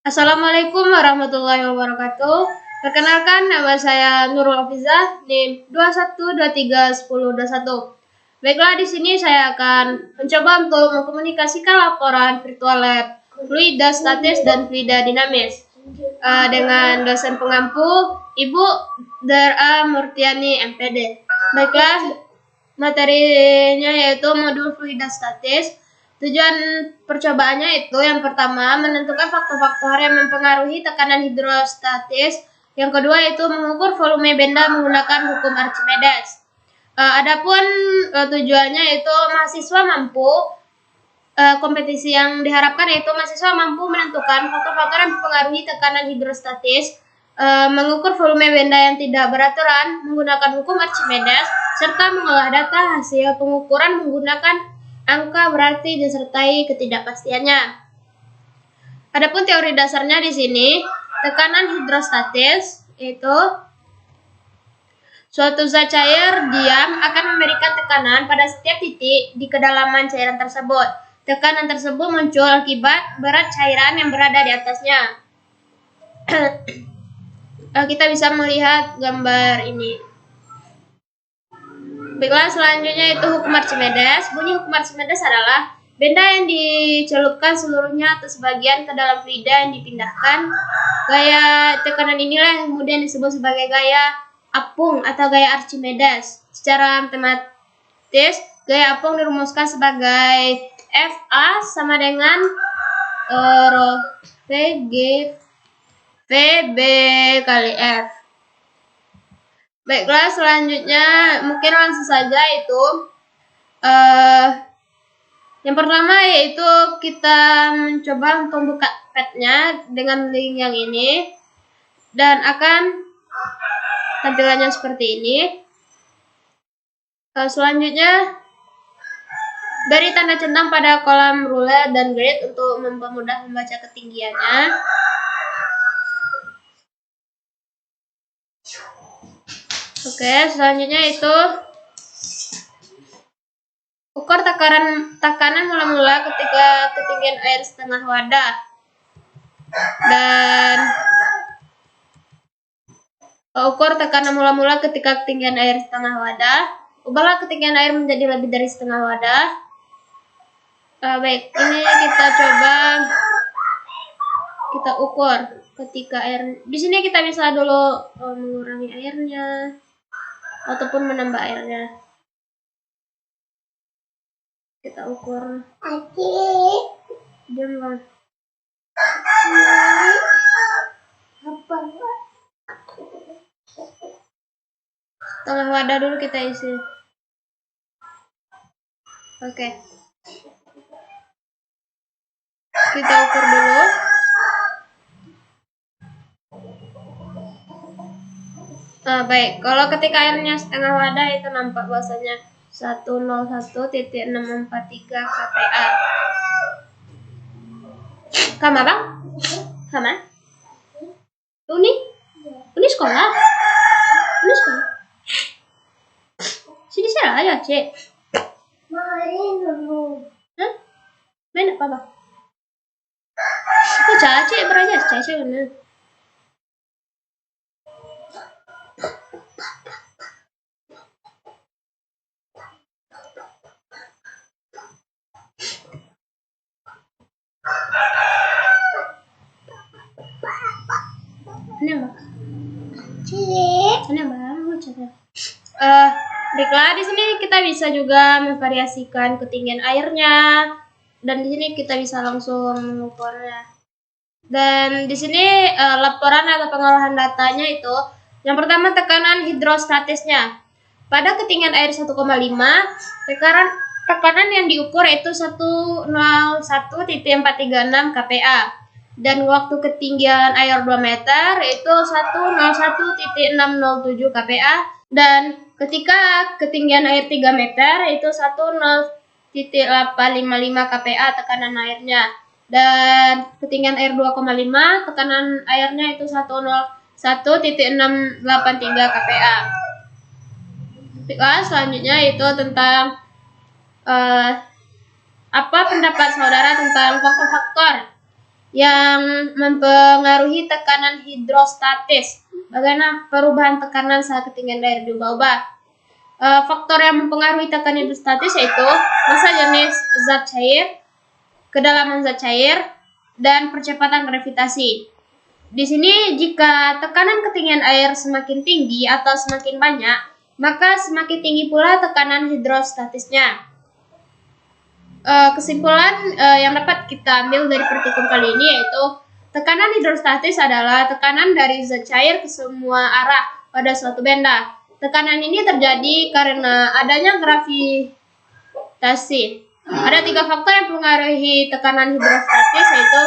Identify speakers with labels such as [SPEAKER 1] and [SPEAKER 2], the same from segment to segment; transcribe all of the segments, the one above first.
[SPEAKER 1] Assalamualaikum warahmatullahi wabarakatuh. Perkenalkan, nama saya Nurul Hafizah, NIM 21231021. Baiklah, di sini saya akan mencoba untuk mengkomunikasikan laporan virtual lab fluida statis dan fluida dinamis dengan dosen pengampu Ibu Dara Murtiani MPD. Baiklah, materinya yaitu modul fluida statis. Tujuan percobaannya itu yang pertama menentukan faktor-faktor yang mempengaruhi tekanan hidrostatis. Yang kedua itu mengukur volume benda menggunakan hukum Archimedes. Adapun tujuannya itu mahasiswa mampu kompetisi yang diharapkan yaitu mahasiswa mampu menentukan faktor-faktor yang mempengaruhi tekanan hidrostatis, mengukur volume benda yang tidak beraturan menggunakan hukum Archimedes, serta mengolah data hasil pengukuran menggunakan angka berarti disertai ketidakpastiannya. Adapun teori dasarnya di sini, tekanan hidrostatis itu suatu zat cair diam akan memberikan tekanan pada setiap titik di kedalaman cairan tersebut. Tekanan tersebut muncul akibat berat cairan yang berada di atasnya. Kita bisa melihat gambar ini. Baiklah, selanjutnya itu hukum Archimedes. Bunyi hukum Archimedes adalah benda yang dicelupkan seluruhnya atau sebagian ke dalam fluida yang dipindahkan. Gaya tekanan inilah yang kemudian disebut sebagai gaya apung atau gaya Archimedes. Secara matematis, gaya apung dirumuskan sebagai Fa sama dengan rho VB kali F. Baiklah, selanjutnya mungkin langsung saja itu yang pertama yaitu kita mencoba untuk buka padnya dengan link yang ini dan akan tampilannya seperti ini. Selanjutnya beri tanda centang pada kolom ruler dan grid untuk mempermudah membaca ketinggiannya. Oke, selanjutnya itu ukur tekanan mula-mula ketika ketinggian air setengah wadah. Dan ukur tekanan mula-mula ketika ketinggian air setengah wadah. Ubahlah ketinggian air menjadi lebih dari setengah wadah. Baik, ini kita coba kita ukur ketika air. Di sini kita bisa dulu mengurangi airnya ataupun menambah airnya. Kita ukur. Diam bang. Tengah wadah dulu kita isi. Oke. Kita ukur dulu. Baik, kalau ketika airnya setengah wadah itu nampak bahwasanya 101.643 kPa. Kama bang? Kama? Uni sekolah? Uni sekolah? Sini saya aja cek. Main dulu. Hah? Main apa bang? Aku cek beraja cek mana? Baiklah, di sini kita bisa juga memvariasikan ketinggian airnya dan di sini kita bisa langsung mengukurnya. Dan di sini laporan atau pengolahan datanya itu yang pertama tekanan hidrostatisnya. Pada ketinggian air 1,5, tekanan yang diukur itu 101.436 kPa. Dan waktu ketinggian air 2 meter itu 101.607 kPa. Dan ketika ketinggian air 3 meter itu 10.855 kPa tekanan airnya. Dan ketinggian air 2,5 tekanan airnya itu 101.683 kPa. Selanjutnya itu tentang apa pendapat saudara tentang faktor-faktor yang mempengaruhi tekanan hidrostatis. Bagaimana perubahan tekanan saat ketinggian air diubah-ubah. Faktor yang mempengaruhi tekanan hidrostatis yaitu massa jenis zat cair, kedalaman zat cair, dan percepatan gravitasi. Di sini jika tekanan ketinggian air semakin tinggi atau semakin banyak, maka semakin tinggi pula tekanan hidrostatisnya. Kesimpulan yang dapat kita ambil dari praktikum kali ini yaitu tekanan hidrostatis adalah tekanan dari zat cair ke semua arah pada suatu benda. Tekanan ini terjadi karena adanya gravitasi. Ada 3 faktor yang mempengaruhi tekanan hidrostatis yaitu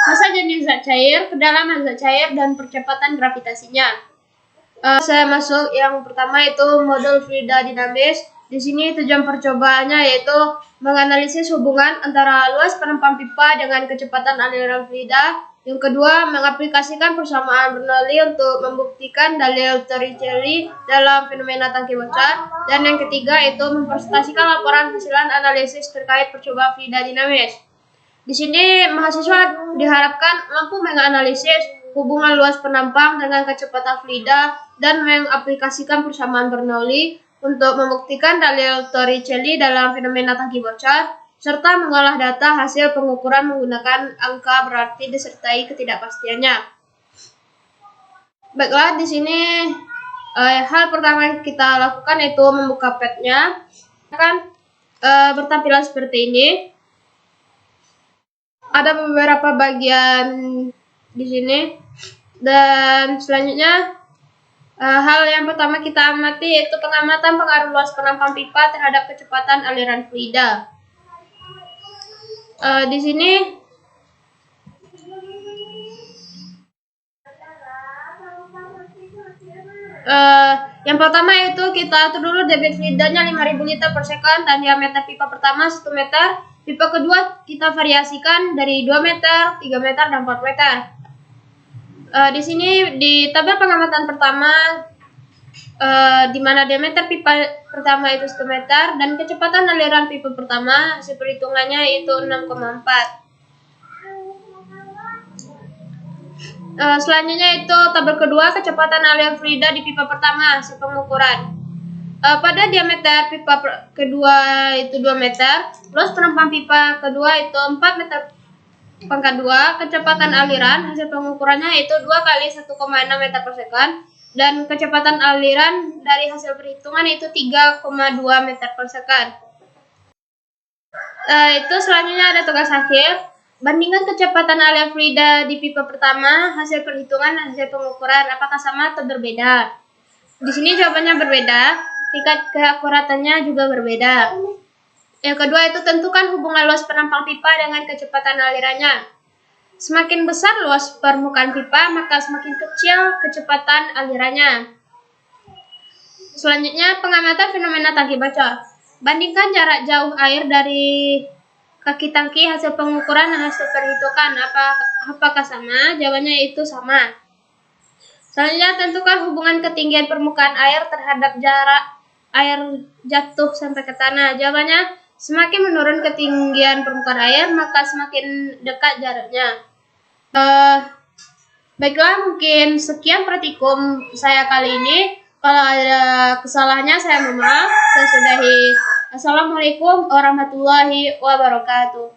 [SPEAKER 1] massa jenis zat cair, kedalaman zat cair, dan percepatan gravitasinya. Saya masuk yang pertama itu modul fluida dinamis. Di sini tujuan percobaannya yaitu menganalisis hubungan antara luas penampang pipa dengan kecepatan aliran fluida. Yang kedua, mengaplikasikan persamaan Bernoulli untuk membuktikan dalil Torricelli dalam fenomena tangki bocor. Dan yang ketiga itu mempresentasikan laporan hasilan analisis terkait percobaan fluida dinamis. Di sini mahasiswa diharapkan mampu menganalisis hubungan luas penampang dengan kecepatan fluida dan mengaplikasikan persamaan Bernoulli untuk membuktikan dalil Torricelli dalam fenomena tangki bocor, serta mengolah data hasil pengukuran menggunakan angka berarti disertai ketidakpastiannya. Baiklah, di sini hal pertama yang kita lakukan yaitu membuka pad-nya. Akan bertampilan seperti ini. Ada beberapa bagian di sini, dan selanjutnya hal yang pertama kita amati yaitu pengamatan pengaruh luas penampang pipa terhadap kecepatan aliran fluida. Di sini yang pertama yaitu kita atur dulu debit fluidanya 5.000 liter per second dan diameter pipa pertama 1 meter. Pipa kedua kita variasikan dari 2 meter, 3 meter, dan 4 meter. Di sini di tabel pengamatan pertama di mana diameter pipa pertama itu 1 meter dan kecepatan aliran pipa pertama hasil perhitungannya itu 6,4. Selanjutnya itu tabel kedua kecepatan aliran fluida di pipa pertama hasil pengukuran. Pada diameter pipa kedua itu 2 meter, luas penampang pipa kedua itu 4 meter pangkat 2, kecepatan aliran hasil pengukurannya itu 2 kali 1,6 meter per second, dan kecepatan aliran dari hasil perhitungan itu 3,2 meter per second. Itu selanjutnya ada tugas akhir. Bandingkan kecepatan aliran fluida di pipa pertama, hasil perhitungan dan hasil pengukuran apakah sama atau berbeda. Di sini jawabannya berbeda, tingkat keakuratannya juga berbeda. Yang kedua itu tentukan hubungan luas penampang pipa dengan kecepatan alirannya. Semakin besar luas permukaan pipa, maka semakin kecil kecepatan alirannya. Selanjutnya pengamatan fenomena tangki bocor. Bandingkan jarak jauh air dari kaki tangki hasil pengukuran dan hasil perhitungan. Apakah sama? Jawabannya itu sama. Selanjutnya tentukan hubungan ketinggian permukaan air terhadap jarak air jatuh sampai ke tanah. Jawabannya semakin menurun ketinggian permukaan air, maka semakin dekat jaraknya. Baiklah, mungkin sekian praktikum saya kali ini. Kalau ada kesalahannya saya mohon maaf. Saya sudahi. Assalamualaikum warahmatullahi wabarakatuh.